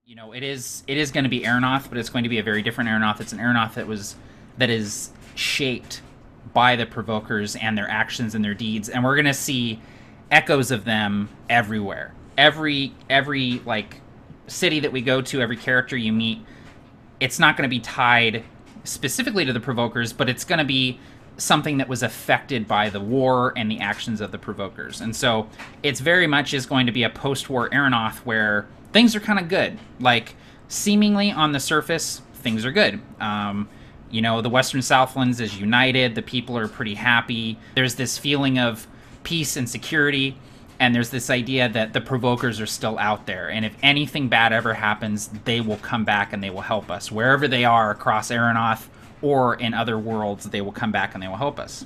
It is going to be Aeronoth, but it's going to be a very different Aeronoth. It's an Aeronoth that is shaped by the Provokers and their actions and their deeds, and we're going to see echoes of them everywhere. Every like city that we go to, every character you meet, it's not going to be tied specifically to the Provokers, but it's going to be something that was affected by the war and the actions of the Provokers. And so it's very much is going to be a post-war Aeronoth where things are kind of good. Like, seemingly on the surface, things are good. The Western Southlands is united. The people are pretty happy. There's this feeling of peace and security. And there's this idea that the Provokers are still out there. And if anything bad ever happens, they will come back and they will help us. Wherever they are across Aeronoth or in other worlds, they will come back and they will help us.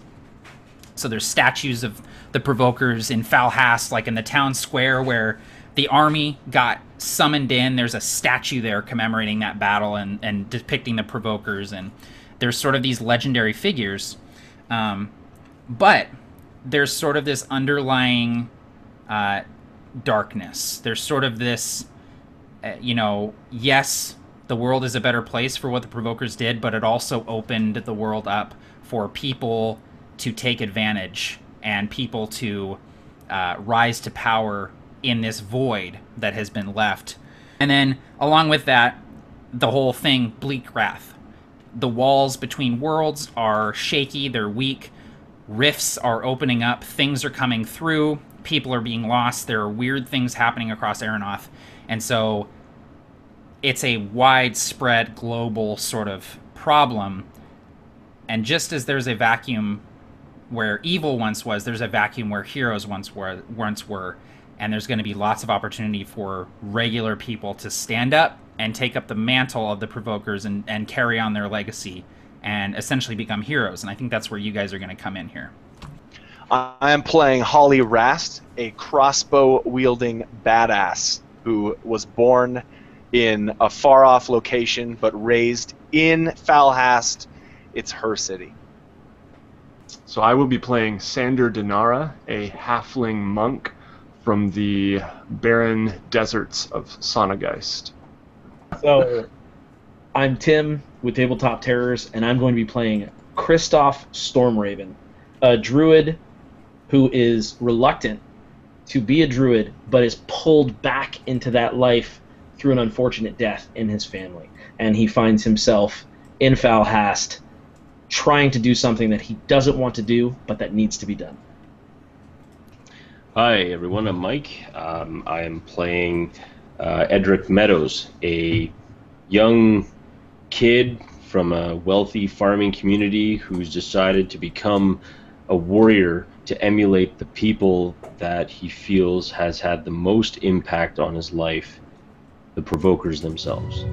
So there's statues of the Provokers in Falhast, like in the town square where the army got summoned in. There's a statue there commemorating that battle and depicting the Provokers. And there's sort of these legendary figures. But there's sort of this underlying darkness. There's sort of this, yes, the world is a better place for what the Provokers did, but it also opened the world up for people to take advantage and people to rise to power in this void that has been left. And then, along with that, the whole thing, Bleakwrath. The walls between worlds are shaky, they're weak, rifts are opening up, things are coming through, people are being lost, there are weird things happening across Aeronoth, and so it's a widespread global sort of problem. And just as there's a vacuum where evil once was, there's a vacuum where heroes once were, and there's going to be lots of opportunity for regular people to stand up and take up the mantle of the Provokers and carry on their legacy and essentially become heroes. And I think that's where you guys are going to come in here. I am playing Holly Rast, a crossbow-wielding badass who was born in a far-off location but raised in Falhast. It's her city. So I will be playing Sander Dinara, a halfling monk from the barren deserts of Sonageist. So I'm Tim with Tabletop Terrors, and I'm going to be playing Kristoff Stormraven, a druid who is reluctant to be a druid, but is pulled back into that life through an unfortunate death in his family. And he finds himself in Falhast trying to do something that he doesn't want to do, but that needs to be done. Hi, everyone. I'm Mike. I am playing Edric Meadows, a young kid from a wealthy farming community who's decided to become a warrior to emulate the people that he feels has had the most impact on his life, the Provokers themselves.